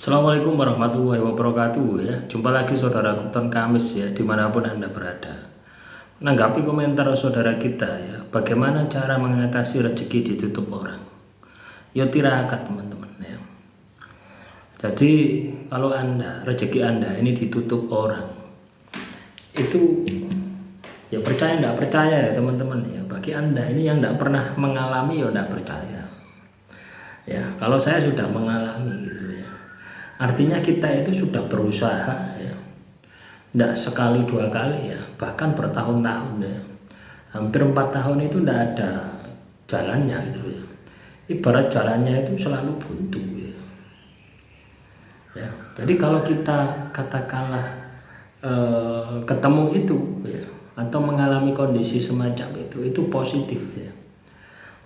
Assalamualaikum warahmatullahi wabarakatuh ya. Jumpa lagi saudara Kuton Kamis ya, dimanapun Anda berada. Menanggapi komentar saudara kita ya, bagaimana cara mengatasi rezeki ditutup orang. Ya tirakat teman-teman ya. Jadi kalau rezeki Anda ini ditutup orang, itu ya percaya enggak percaya ya teman-teman ya. Bagi Anda ini yang enggak pernah mengalami ya enggak percaya. Ya, kalau saya sudah mengalami gitu ya. Artinya kita itu sudah berusaha ya. Tidak sekali dua kali ya, bahkan bertahun-tahun ya. Hampir 4 tahun itu tidak ada jalannya gitu ya. Ibarat jalannya itu selalu buntu ya. Ya, jadi kalau kita katakanlah ketemu itu ya, atau mengalami kondisi semacam itu positif ya.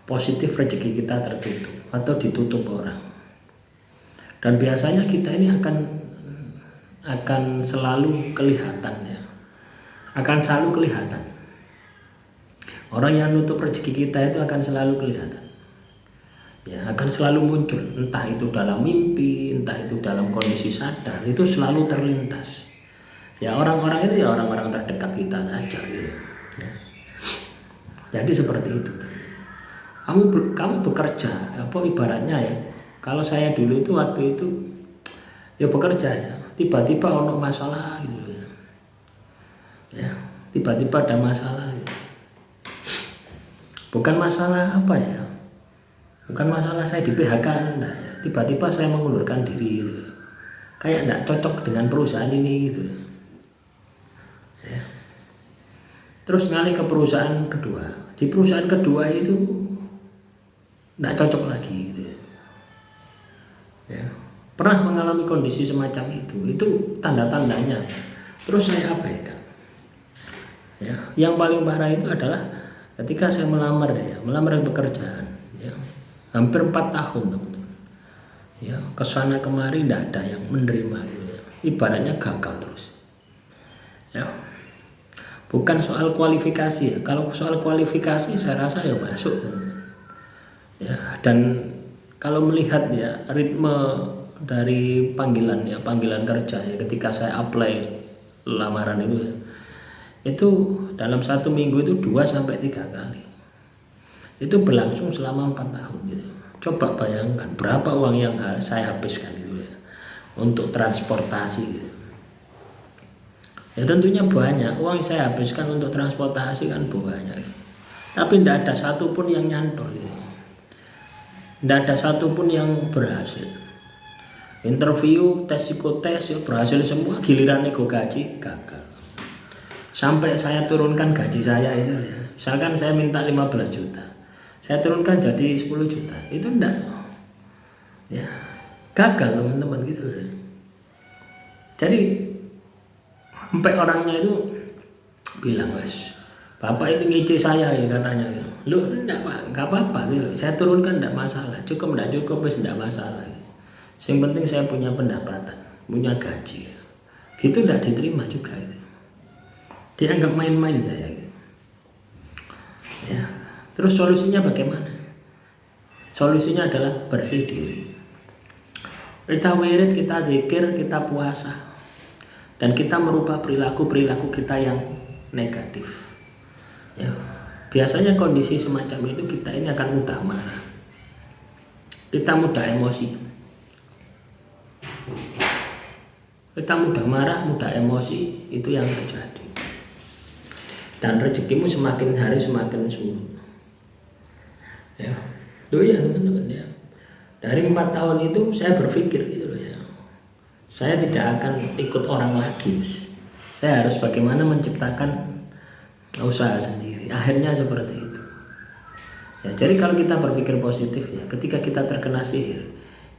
Positif rezeki kita tertutup atau ditutup orang. Dan biasanya kita ini akan selalu kelihatan ya. Akan selalu kelihatan. Orang yang nutup rezeki kita itu akan selalu kelihatan. Ya, akan selalu muncul, entah itu dalam mimpi, entah itu dalam kondisi sadar, itu selalu terlintas. Ya, orang-orang itu ya orang-orang terdekat kita saja gitu. Ya. Jadi seperti itu. Kamu bekerja, apa ibaratnya ya? Kalau saya dulu itu waktu itu ya bekerja ya, tiba-tiba ono masalah gitu ya. Ya, tiba-tiba ada masalah gitu. Bukan masalah apa ya? Bukan masalah saya di PHK enggak ya. Tiba-tiba saya mengundurkan diri gitu. Kayak enggak cocok dengan perusahaan ini gitu. Ya. Terus ngalih ke perusahaan kedua. Di perusahaan kedua itu enggak cocok lagi gitu. Ya, pernah mengalami kondisi semacam itu tanda-tandanya ya. Terus saya abaikan ya. Yang paling parah itu adalah ketika saya melamar pekerjaan ya, hampir 4 tahun teman-teman ya, kesana kemari tidak ada yang menerima gitu ya. Ibaratnya gagal terus ya. Bukan soal kualifikasi ya, kalau soal kualifikasi saya rasa ya masuk ya. Dan kalau melihat ya ritme dari panggilan kerja ya, ketika saya apply lamaran itu ya, itu dalam 1 minggu itu 2-3 kali. Itu berlangsung selama 4 tahun gitu. Coba bayangkan berapa uang yang saya habiskan itu ya untuk transportasi gitu. Ya tentunya banyak uang saya habiskan untuk transportasi kan banyak. Tapi tidak ada satupun yang nyantol gitu. Tidak ada satupun yang berhasil. Interview, tes psikotes ya berhasil semua, giliran nego gaji gagal. Sampai saya turunkan gaji saya itu ya. Misalkan saya minta 15 juta. Saya turunkan jadi 10 juta. Itu enggak. Ya. Gagal teman-teman gitu ya. Jadi sampai orangnya itu bilang, "Wes, Bapak itu ngece saya ya," katanya. Lu enggak Pak, enggak apa-apa gitu. Saya turunkan enggak masalah. Cukup enggak cukup wis enggak masalah. Yang penting saya punya pendapatan, punya gaji. Gitu enggak diterima juga itu. Dianggap main-main saya gitu. Ya. Terus solusinya bagaimana? Solusinya adalah bersih diri. Kita wirid, kita zikir, kita puasa. Dan kita merubah perilaku-perilaku kita yang negatif. Ya. Biasanya kondisi semacam itu kita ini akan mudah marah. Kita mudah emosi. Kita mudah marah, mudah emosi, itu yang terjadi. Dan rezekimu semakin hari semakin surut. Ya. Loh ya teman-teman ya. Dari 4 tahun itu saya berpikir gitu loh ya. Saya tidak akan ikut orang lagi. Saya harus bagaimana menciptakan usaha sendiri. Akhirnya seperti itu ya. Jadi kalau kita berpikir positif ya, ketika kita terkena sihir,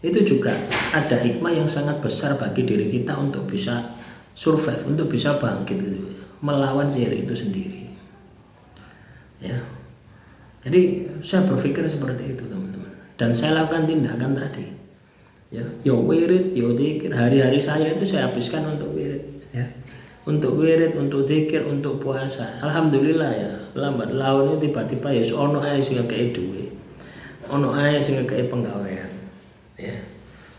itu juga ada hikmah yang sangat besar bagi diri kita untuk bisa survive, untuk bisa bangkit gitu ya, melawan sihir itu sendiri ya. Jadi saya berpikir seperti itu teman-teman, dan saya lakukan tindakan tadi ya. Yo wirid, yo dzikir, hari-hari saya itu saya habiskan untuk wirid ya. Untuk wirid, untuk zikir, untuk puasa. Alhamdulillah ya, lambat laun tiba-tiba ya ono ae sing ngekeki duit. Ono ae sing ngekeki penggawean. Ya.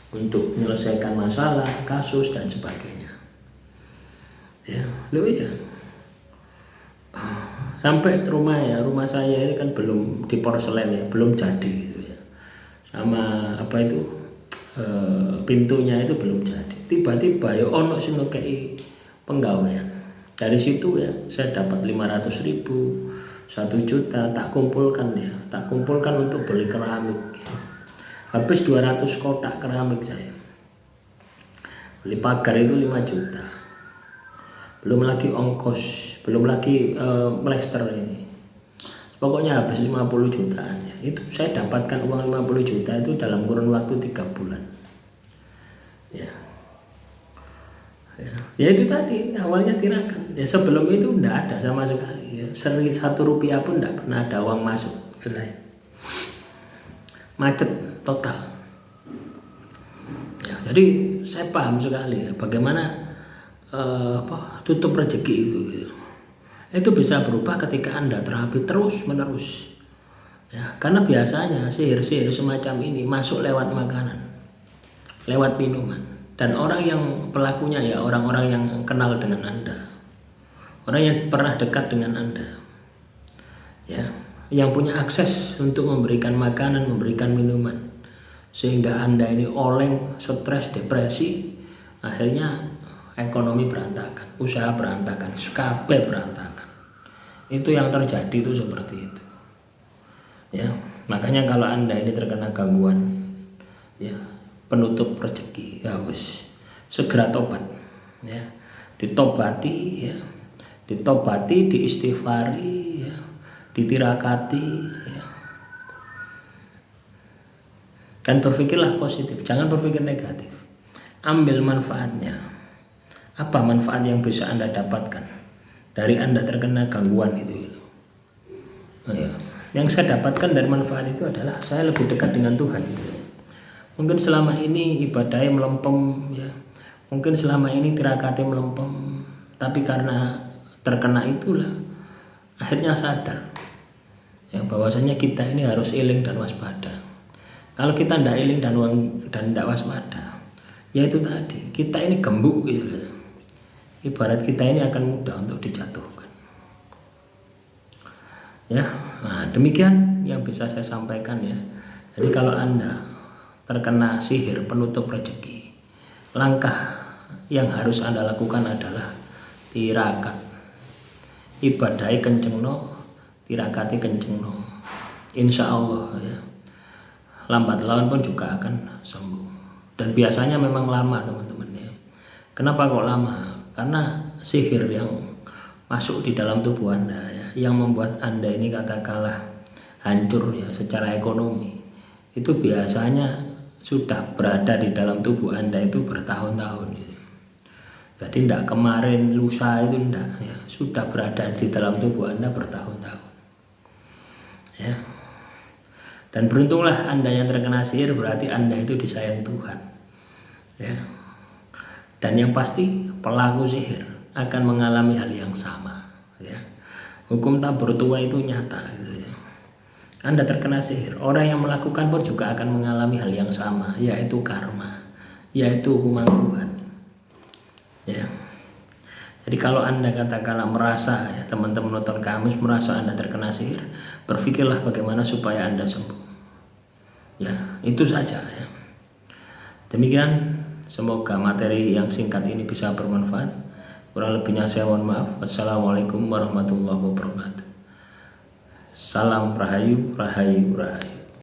untuk menyelesaikan masalah, kasus dan sebagainya. Ya, ya. Sampai rumah saya ini kan belum di porselen ya, belum jadi gitu ya. Sama pintunya itu belum jadi. Tiba-tiba ya ono sing ngekei penggawean. Dari situ ya saya dapat 500.000, 1 juta tak kumpulkan untuk beli keramik. Habis 200 kotak keramik saya. Beli pagar itu 5 juta. Belum lagi ongkos, belum lagi plester ini. Pokoknya habis 50 jutaan ya. Itu saya dapatkan uang 50 juta itu dalam kurun waktu 3 bulan. Ya itu tadi awalnya tirakat. Ya sebelum itu enggak ada sama sekali. Ya, 1 rupiah pun enggak pernah ada uang masuk ke saya. Macet total. Ya, jadi saya paham sekali ya bagaimana tutup rezeki itu gitu. Itu bisa berubah ketika Anda terapi terus menerus ya, karena biasanya sihir-sihir semacam ini masuk lewat makanan, lewat minuman, dan orang yang pelakunya ya orang-orang yang kenal dengan Anda, orang yang pernah dekat dengan Anda ya, yang punya akses untuk memberikan makanan, memberikan minuman, sehingga Anda ini oleng, stres, depresi, akhirnya ekonomi berantakan, usaha berantakan, kabeh berantakan. Itu yang terjadi itu seperti itu. Ya, makanya kalau Anda ini terkena gangguan ya, penutup rezeki, ya wis segera tobat ya. Ditobati ya. Ditobati, diistighfari ya, ditirakati ya. Dan berpikirlah positif, jangan berpikir negatif. Ambil manfaatnya. Apa manfaat yang bisa Anda dapatkan dari Anda terkena gangguan itu? Ya. Yang saya dapatkan dari manfaat itu adalah saya lebih dekat dengan Tuhan. Mungkin selama ini ibadahnya melempem ya, mungkin selama ini tirakatnya melempem, tapi karena terkena itulah akhirnya sadar ya bahwasanya kita ini harus iling dan waspada. Kalau kita tidak iling dan tidak waspada, ya itu tadi kita ini gembuk gitu loh. Ibarat kita ini akan mudah untuk dijatuhkan. Ya, nah demikian yang bisa saya sampaikan ya. Jadi kalau Anda terkena sihir penutup rezeki, langkah yang harus Anda lakukan adalah tirakat. Ibadai kencengno, tirakati kencengno. Insya Allah ya. Lambat laun pun juga akan sembuh. Dan biasanya memang lama teman-teman ya. Kenapa kok lama? Karena sihir yang masuk di dalam tubuh Anda ya, yang membuat Anda ini katakanlah hancur ya secara ekonomi, itu biasanya sudah berada di dalam tubuh Anda itu bertahun-tahun gitu. Jadi tidak kemarin lusa itu tidak ya, sudah berada di dalam tubuh Anda bertahun-tahun ya. Dan beruntunglah Anda yang terkena sihir, berarti Anda itu disayang Tuhan ya. Dan yang pasti pelaku sihir akan mengalami hal yang sama ya. Hukum tabur tua itu nyata gitu ya. Anda terkena sihir, orang yang melakukan pun juga akan mengalami hal yang sama, yaitu karma, yaitu hukuman Tuhan ya. Jadi kalau Anda katakanlah merasa ya, teman-teman nonton Kamis merasa Anda terkena sihir, berpikirlah bagaimana supaya Anda sembuh ya. Itu saja ya. Demikian, semoga materi yang singkat ini bisa bermanfaat. Kurang lebihnya saya mohon maaf. Wassalamualaikum warahmatullahi wabarakatuh. Salam Rahayu, Rahayu, Rahayu.